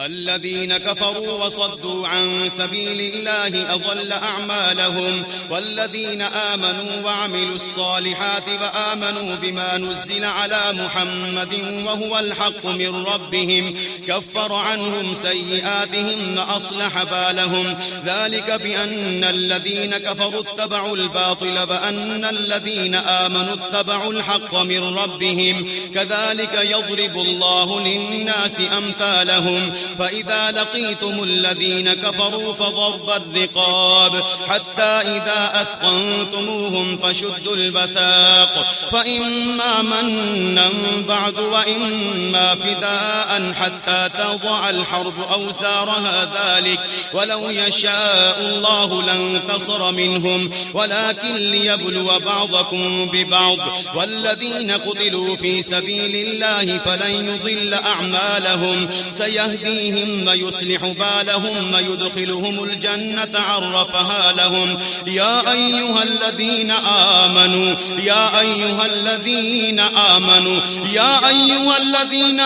الذين كفروا وصدوا عن سبيل الله أضل أعمالهم. والذين آمنوا وعملوا الصالحات وآمنوا بما نزل على محمد وهو الحق من ربهم كفر عنهم سيئاتهم وأصلح بالهم. ذلك بأن الذين كفروا اتبعوا الباطل وأن الذين آمنوا اتبعوا الحق من ربهم كذلك يضرب الله للناس أمثالهم. فإذا لقيتم الذين كفروا فضرب الرقاب حتى إذا أثخنتموهم فشدوا الوثاق فإما منا بعد وإما فداء حتى تضع الحرب أوزارها ذلك ولو يشاء الله لانتصر منهم ولكن ليبلو بعضكم ببعض. والذين قتلوا في سبيل الله فلن يضل أعمالهم سيهديهم ويصلح بالهم ويدخلهم الجنة عرفها لهم. يا أيها الذين آمنوا يا أيها الذين آمنوا يا أيها الذين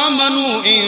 آمنوا إن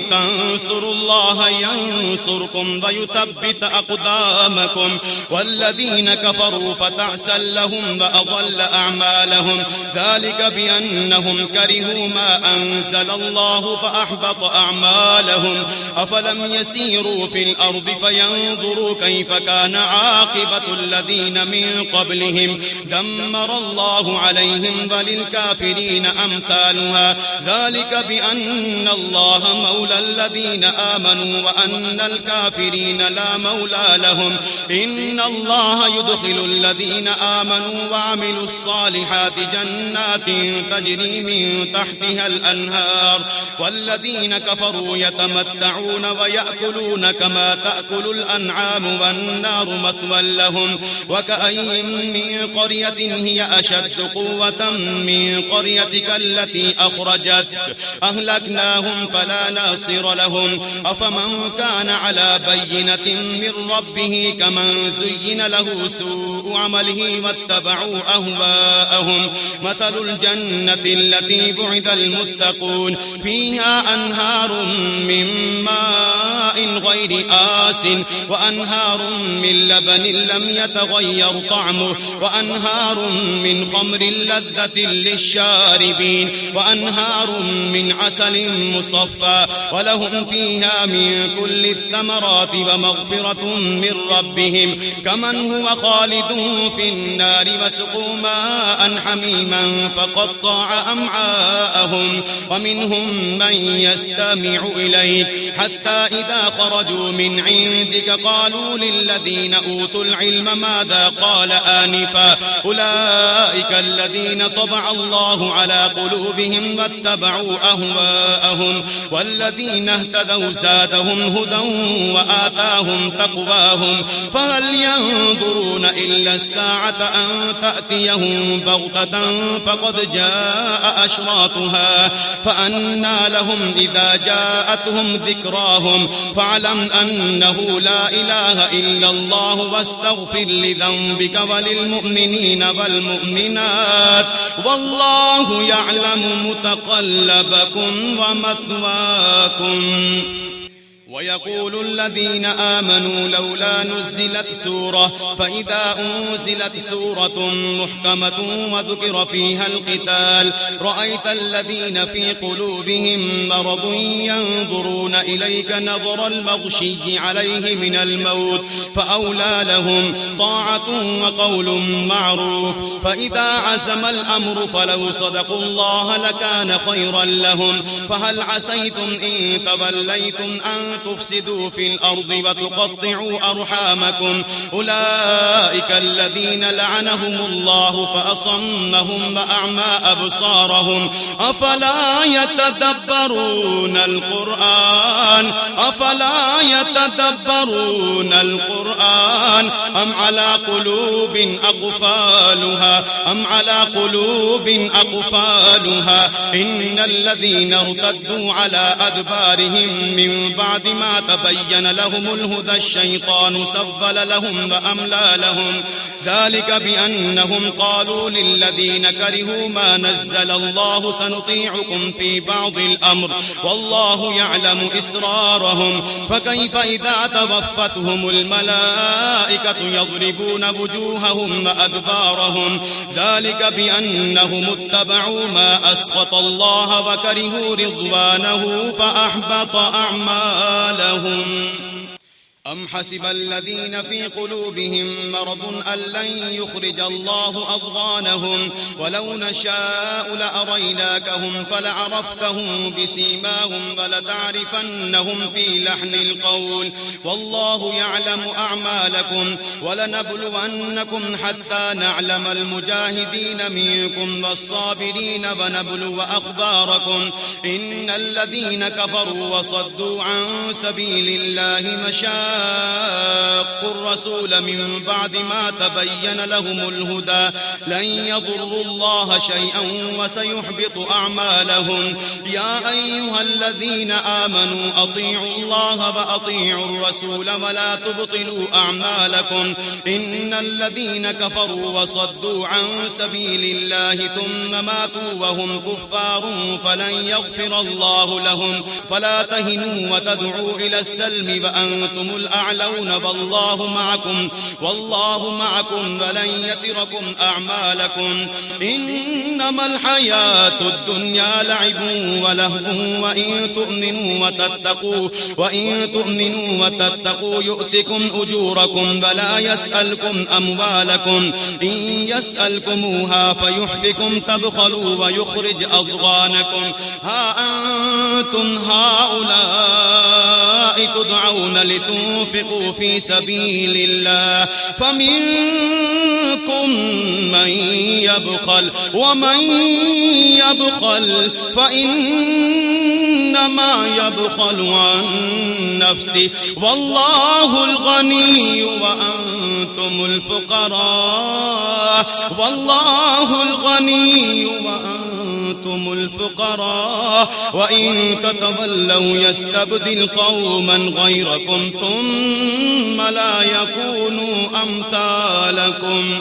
تنصروا الله ينصركم ويثبت أقدامكم. والذين كفروا فتعسا لهم وأضل أعمالهم. ذلك بأنهم كرهوا ما أنزل الله فأحبط أعمالهم. أفلم يسيروا في الأرض فينظروا كيف كان عاقبة الذين من قبلهم دمر الله عليهم وللكافرين أمثالها. ذلك بأن الله مولى الذين آمنوا وأن الكافرين لا مولى لهم. إن الله يدخل الذين آمنوا وعملوا الصالحات جنات تجري من تحتها الأنهار. والذين كفروا يتمتعون ويأكلون كما تأكل الأنعام والنار مثوى لهم. وكأي من قرية هي أشد قوة من قريتك التي أخرجتك أهلكناهم فلا ناصر لهم. أفمن كان على بينة من ربه كمن زين له سوء عمله واتبعوا أهواءهم. مثل الجنة التي بعد المتقون فيها أنهار من ماء غير آس وأنهار من لبن لم يتغير طعمه وأنهار من خمر لذة للشاربين وأنهار من عسل مصفى ولهم فيها من كل الثمرات ومغفرة من ربهم كمن هو خالد في النار وسقوا ماء حميما فقطع أمعاءهم. ومنهم من يستمع إليك حتى إذا خرجوا من عندك قالوا للذين أوتوا العلم ماذا قال آنفا أولئك الذين طبع الله على قلوبهم واتبعوا أهواءهم. والذين اهتدوا زادهم هدى وآتاهم تقواهم. فهل ينظرون إلا الساعة أن تأتيهم بغتة فقد جاء أشراطها فأنى لهم إذا جاءتهم ذكراهم. فاعلم أنه لا إله إلا الله واستغفر لذنبك وللمؤمنين والمؤمنات والله يعلم متقلبكم ومثواكم. ويقول الذين آمنوا لولا نزلت سورة فإذا أنزلت سورة محكمة وذكر فيها القتال رأيت الذين في قلوبهم مرض ينظرون إليك نظر المغشي عليه من الموت فأولى لهم طاعة وقول معروف. فإذا عزم الأمر فلو صدقوا الله لكان خيرا لهم. فهل عسيتم إن توليتم أن تفسدوا في الأرض وتقطعوا أرحامكم أولئك الذين لعنهم الله فأصمهم وأعمى أبصارهم. أفلا يتدبرون القرآن أم على قلوب أقفالها إن الذين ارتدوا على أدبارهم من بعد ما ما تبين لهم الهدى الشيطان سول لهم وأملى لهم ذلك بأنهم قالوا للذين كرهوا ما نزل الله سنطيعكم في بعض الأمر والله يعلم إسرارهم فكيف إذا توفتهم الملائكة يضربون وجوههم وأدبارهم ذلك بأنهم اتبعوا ما أسخط الله وكرهوا رضوانه فأحبط أعمالهم أم حسب الذين في قلوبهم مرض أن لن يخرج الله أضغانهم ولو نشاء لأريناكهم فلعرفتهم بسيماهم ولتعرفنهم في لحن القول والله يعلم أعمالكم ولنبلونكم حتى نعلم المجاهدين منكم والصابرين ونبلو أخباركم إن الذين كفروا وصدوا عن سبيل الله مشاقوا الرسول من بعد ما تبين لهم الهدى لن يضروا الله شيئا وسيحبط أعمالهم يا أيها الذين آمنوا أطيعوا الله وأطيعوا الرسول ولا تبطلوا أعمالكم إن الذين كفروا وصدوا عن سبيل الله ثم ماتوا وهم كفار فلن يغفر الله لهم فلا تهنوا وتدعوا إلى السلم وأنتم الأعلون والله معكم ولن يتركم أعمالكم إنما الحياة الدنيا لعب ولهو وإن تؤمنوا وتتقوا يؤتكم أجوركم ولا يسألكم أموالكم إن يسألكموها فيحفكم تبخلوا ويخرج أضغانكم ها أنتم هؤلاء تدعون لتنفقوا في سبيل الله فمنكم من يبخل ومن يبخل فإنما يبخل عن نفسه والله الغني وأنتم الفقراء وإن تتولوا يستبدل قوما غيركم ثم لا يكونوا أمثالكم